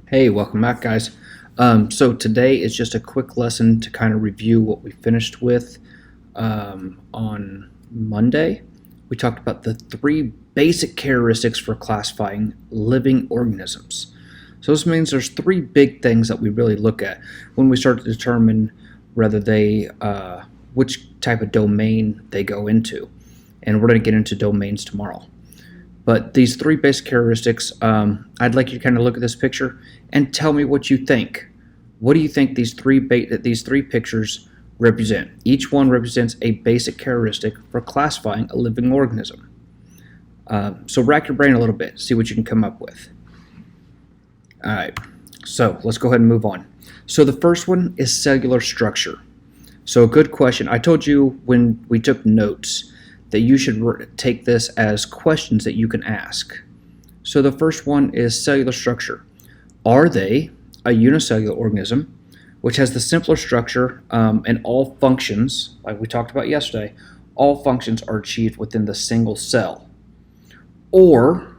Hey, welcome back, guys. So today is just a quick lesson to kind of review what we finished with on Monday. We talked about the three basic characteristics for classifying living organisms. So this means there's three big things that we really look at when we start to determine whether which type of domain they go into. And we're going to get into domains tomorrow. But these three basic characteristics, I'd like you to kind of look at this picture and tell me what you think. What do you think these three pictures represent? Each one represents a basic characteristic for classifying a living organism. So rack your brain a little bit, see what you can come up with. All right, so let's go ahead and move on. So the first one is cellular structure. So a good question. I told you when we took notes that you should take this as questions that you can ask. So the first one is cellular structure. Are they a unicellular organism, which has the simpler structure and all functions, like we talked about yesterday, all functions are achieved within the single cell? Or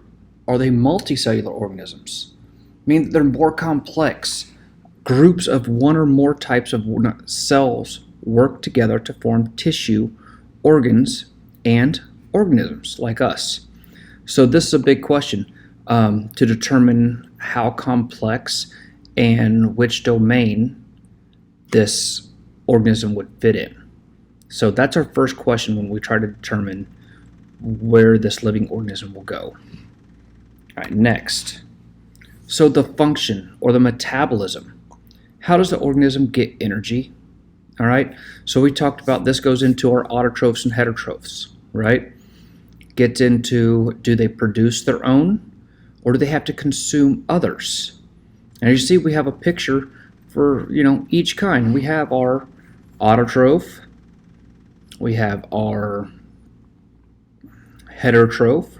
are they multicellular organisms? I mean, they're more complex. Groups of one or more types of cells work together to form tissue, organs, and organisms like us. So this is a big question to determine how complex and which domain this organism would fit in. So that's our first question when we try to determine where this living organism will go. All right, next. So the function or the metabolism. How does the organism get energy? All right, so we talked about this goes into our autotrophs and heterotrophs, right? Gets into, do they produce their own or do they have to consume others? And as you see, we have a picture for, each kind. We have our autotroph, we have our heterotroph,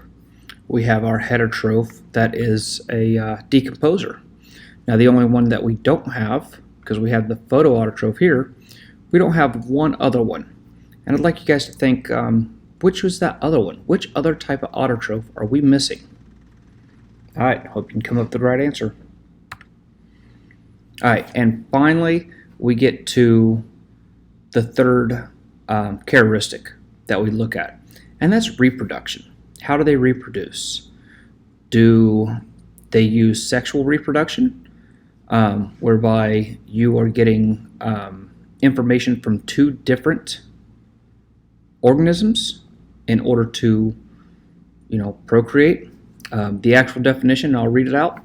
we have our heterotroph that is a decomposer. Now the only one that we don't have, because we have the photoautotroph here, we don't have one other one. And I'd like you guys to think, which was that other one? Which other type of autotroph are we missing? All right, hope you can come up with the right answer. All right, and finally, we get to the third characteristic that we look at, and that's reproduction. How do they reproduce? Do they use sexual reproduction, whereby you are getting information from two different organisms in order to, procreate? The actual definition, I'll read it out.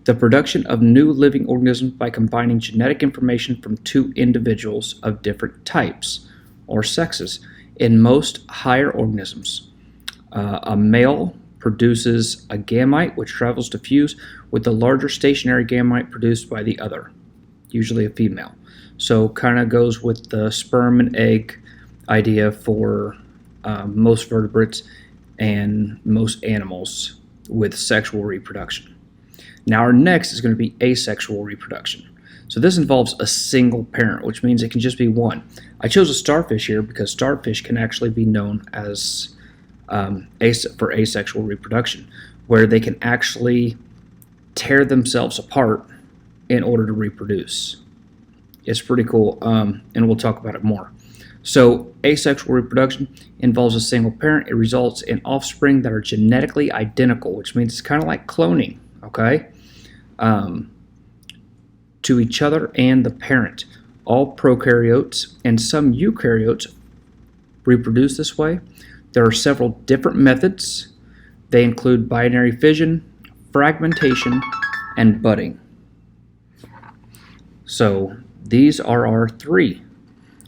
The production of new living organisms by combining genetic information from two individuals of different types or sexes. In most higher organisms, a male produces a gamete which travels to fuse with the larger stationary gamete produced by the other, usually a female. So kind of goes with the sperm and egg idea for most vertebrates and most animals with sexual reproduction. Now our next is going to be asexual reproduction. So this involves a single parent, which means it can just be one. I chose a starfish here because starfish can actually be known as for asexual reproduction, where they can actually tear themselves apart in order to reproduce. It's pretty cool, and we'll talk about it more. So asexual reproduction involves a single parent. It results in offspring that are genetically identical, which means it's kind of like cloning, okay, to each other and the parent. All prokaryotes and some eukaryotes reproduce this way. There are several different methods. They include binary fission, fragmentation, and budding. So these are our three.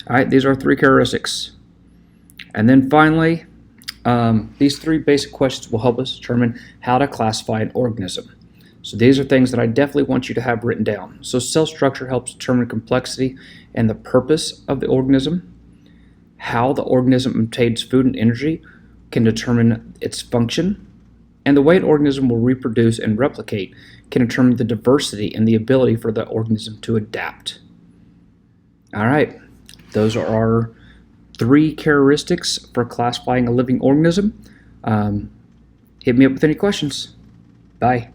All right, these are three characteristics. And then finally, these three basic questions will help us determine how to classify an organism. So these are things that I definitely want you to have written down. So cell structure helps determine complexity and the purpose of the organism. How the organism obtains food and energy can determine its function. And the way an organism will reproduce and replicate can determine the diversity and the ability for the organism to adapt. All right, those are our three characteristics for classifying a living organism. Hit me up with any questions. Bye.